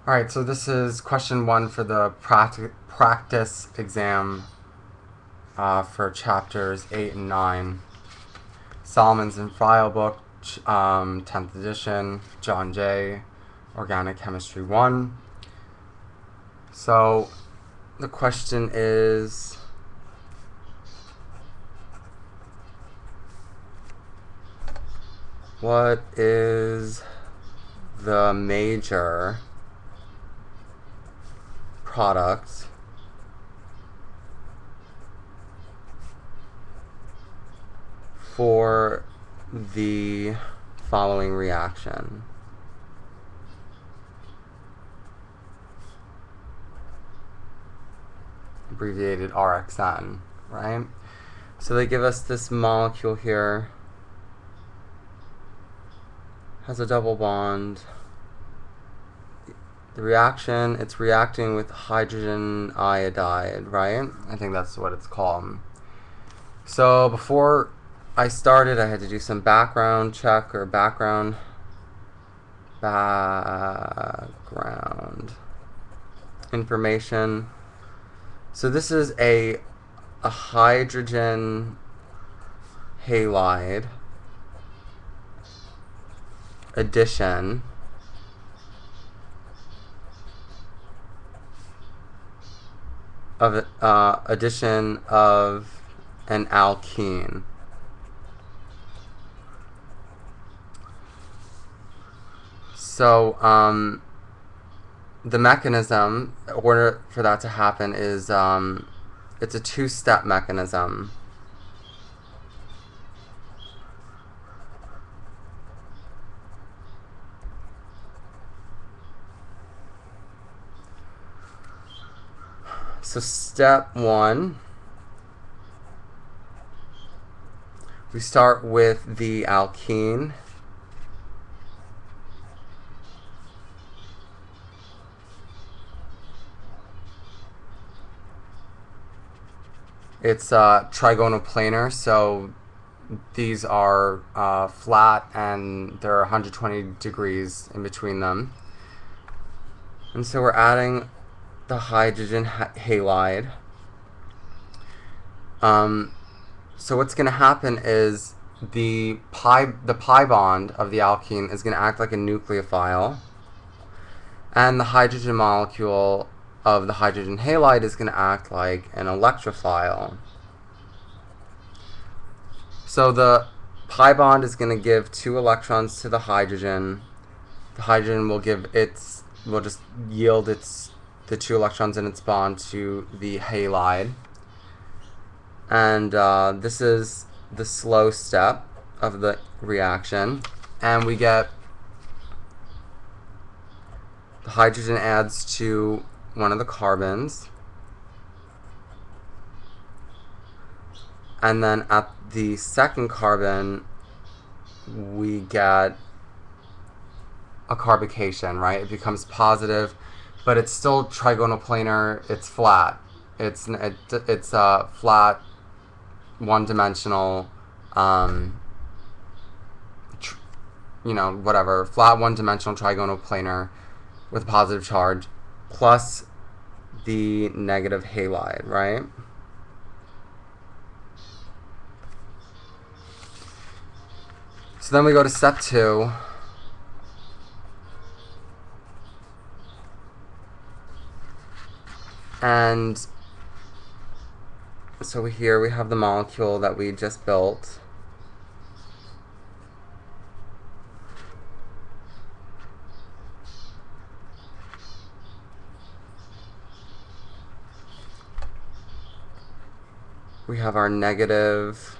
Alright, so this is question 1 for the practice exam for chapters 8 and 9. Solomon's and File book, 10th edition, John Jay, Organic Chemistry 1. So the question is, what is the major product for the following reaction? Abbreviated RXN, right? So they give us this molecule here, has a double bond. The reaction, it's reacting with hydrogen iodide, right? I think that's what it's called. So before I started, I had to do some background check or background information. So this is a hydrogen halide addition of an alkene. So the mechanism, in order for that to happen, is it's a two-step mechanism. So step 1, we start with the alkene. It's trigonal planar, so these are flat and there are 120 degrees in between them. And so we're adding the hydrogen halide. So what's going to happen is the pi bond of the alkene is going to act like a nucleophile, and the hydrogen molecule of the hydrogen halide is going to act like an electrophile. So the pi bond is going to give 2 electrons to the hydrogen. The hydrogen will just yield the 2 electrons in its bond to the halide. And this is the slow step of the reaction. And we get the hydrogen adds to one of the carbons. And then at the second carbon, we get a carbocation, right? It becomes positive, but it's still trigonal planar. It's flat. It's flat, one-dimensional, flat one-dimensional trigonal planar with a positive charge, plus the negative halide, right? So then we go to step 2. And so here we have the molecule that we just built. We have our negative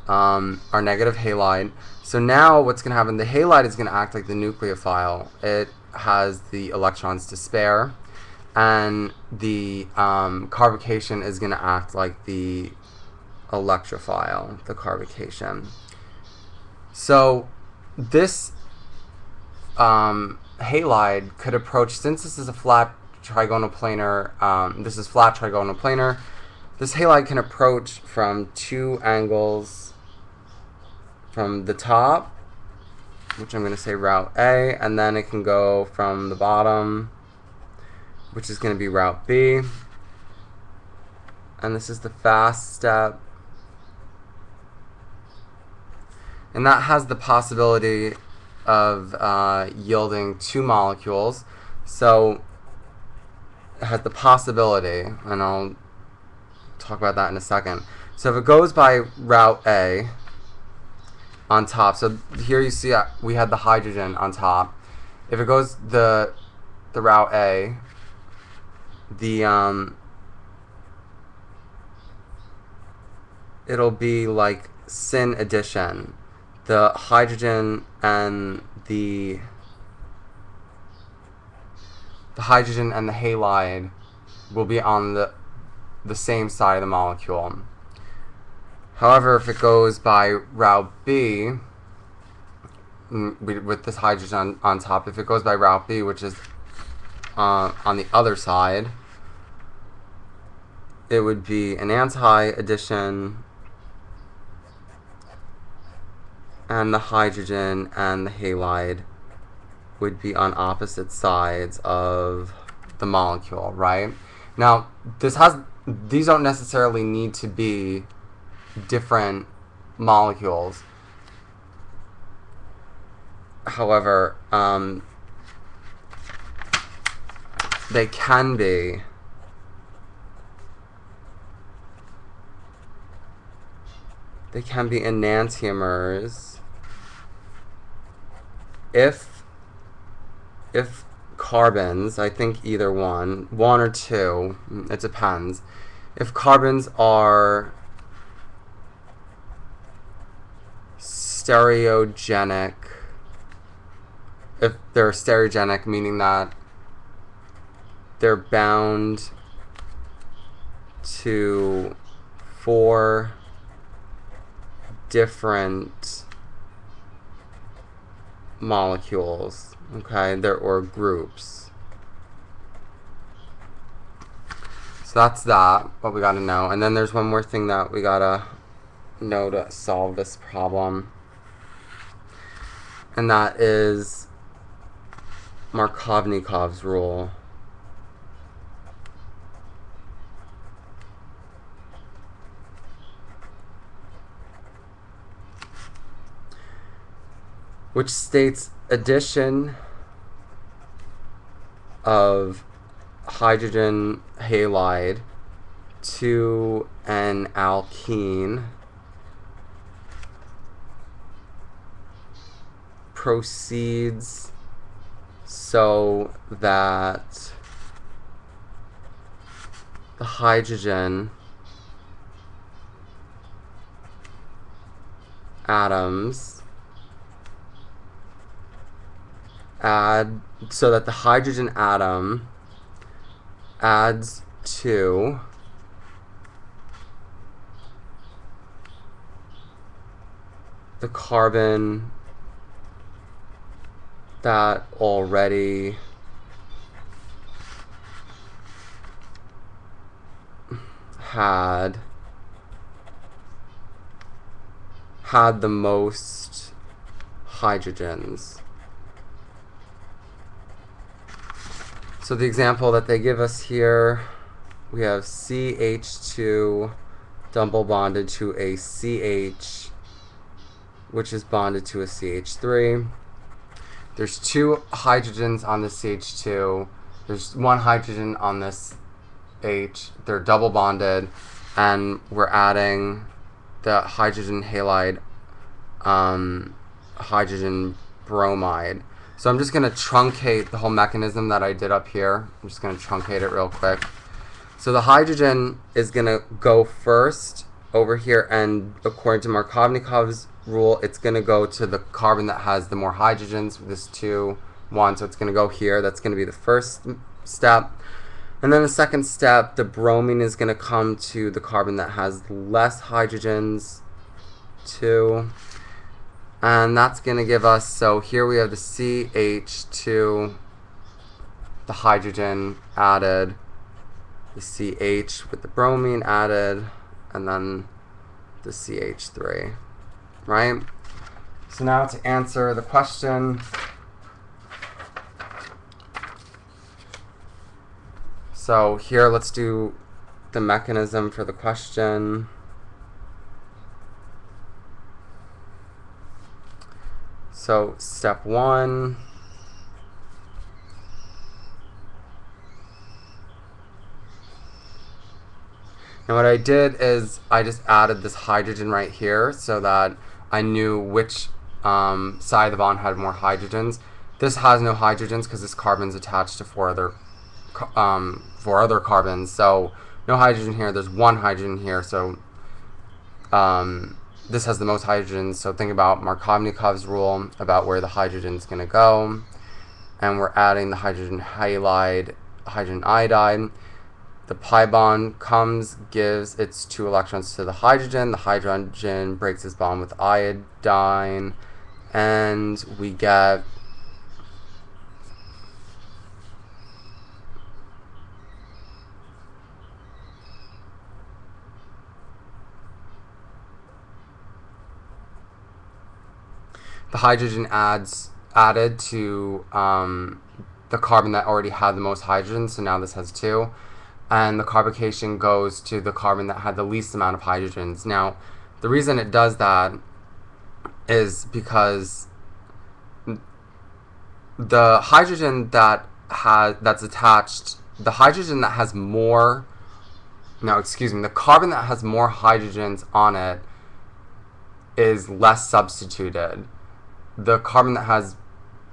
halide. So now what's going to happen, the halide is going to act like the nucleophile. It has the electrons to spare, and the carbocation is going to act like the electrophile, the carbocation. So this halide could approach, since this is a flat trigonal planar, this halide can approach from 2 angles, from the top which I'm going to say route A, and then it can go from the bottom, which is going to be route B. And this is the fast step. And that has the possibility of yielding 2 molecules. So it has the possibility, and I'll talk about that in a second. So if it goes by route A on top, so here you see we had the hydrogen on top. If it goes the route A, it'll be like syn addition. The hydrogen and the halide will be on the same side of the molecule. However, if it goes by route B, with this hydrogen on top, if it goes by route B, which is on the other side, it would be an anti-addition, and the hydrogen and the halide would be on opposite sides of the molecule, right? Now, these don't necessarily need to be different molecules. However, they can be. They can be enantiomers if carbons, I think either one or two, it depends. If carbons are stereogenic, if they're stereogenic, meaning that they're bound to 4 different molecules, okay, or groups. So that's what we gotta know. And then there's one more thing that we gotta know to solve this problem, and that is Markovnikov's rule. Which states addition of hydrogen halide to an alkene proceeds so that the hydrogen atoms so that the hydrogen atom adds to the carbon that already had the most hydrogens. So the example that they give us here, we have CH2 double bonded to a CH, which is bonded to a CH3. There's 2 hydrogens on the CH2. There's 1 hydrogen on this H. They're double bonded, and we're adding the hydrogen halide, hydrogen bromide. So I'm just going to truncate the whole mechanism that I did up here. I'm just going to truncate it real quick. So the hydrogen is going to go first over here, and according to Markovnikov's rule, it's going to go to the carbon that has the more hydrogens, this 2, 1. So it's going to go here. That's going to be the first step. And then the second step, the bromine is going to come to the carbon that has less hydrogens, 2. And that's going to give us, so here we have the CH2, the hydrogen added, the CH with the bromine added, and then the CH3, right? So now to answer the question, so here let's do the mechanism for the question. So step 1, and what I did is I just added this hydrogen right here so that I knew which side of the bond had more hydrogens. This has no hydrogens because this carbon's attached to four other carbons. So no hydrogen here. There's one hydrogen here. So this has the most hydrogens. So think about Markovnikov's rule about where the hydrogen's going to go. And we're adding the hydrogen halide, hydrogen iodide. The pi bond comes, gives its 2 electrons to the hydrogen. The hydrogen breaks its bond with iodine, and we get the hydrogen added to the carbon that already had the most hydrogen, so now this has 2. And the carbocation goes to the carbon that had the least amount of hydrogens. Now, the reason it does that is because the hydrogen that's attached, the hydrogen that has more, no, excuse me, the carbon that has more hydrogens on it is less substituted. The carbon that has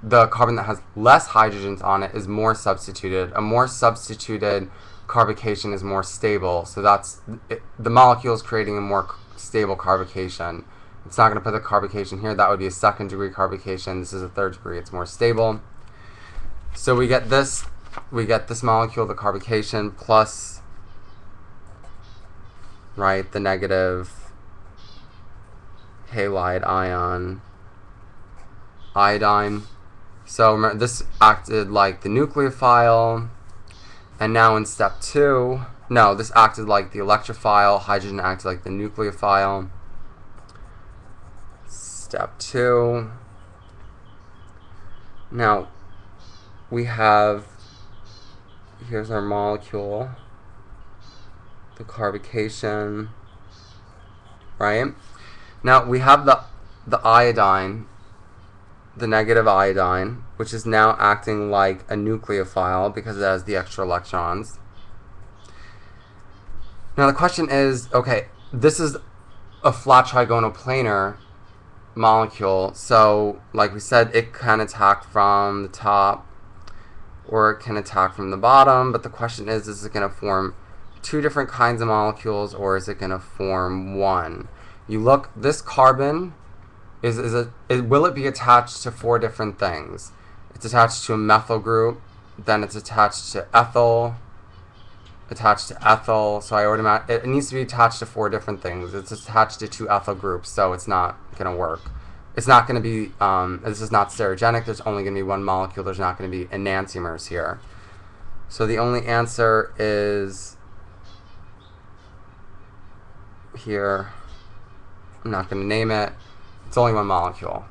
less hydrogens on it is more substituted. A more substituted carbocation is more stable, so that's the molecule is creating a more stable carbocation. It's not going to put the carbocation here. That would be a 2nd degree carbocation. This is a 3rd degree. It's more stable. So we get this molecule, the carbocation, plus, right, the negative halide ion iodine. So remember, this acted like the nucleophile. And now in step 2, no, this acted like the electrophile. Hydrogen acted like the nucleophile. Step 2. Now, we have, here's our molecule, the carbocation, right? Now, we have the iodine, the negative iodine, which is now acting like a nucleophile because it has the extra electrons. Now the question is, okay, this is a flat trigonal planar molecule, so like we said, it can attack from the top or it can attack from the bottom, but the question is it going to form 2 different kinds of molecules or is it going to form 1? You look, this carbon, will it be attached to 4 different things? It's attached to a methyl group, then it's attached to ethyl, so it needs to be attached to 4 different things. It's attached to 2 ethyl groups, so it's not going to work. It's not going to be, this is not stereogenic, there's only going to be 1 molecule, there's not going to be enantiomers here. So the only answer is here, I'm not going to name it, it's only 1 molecule.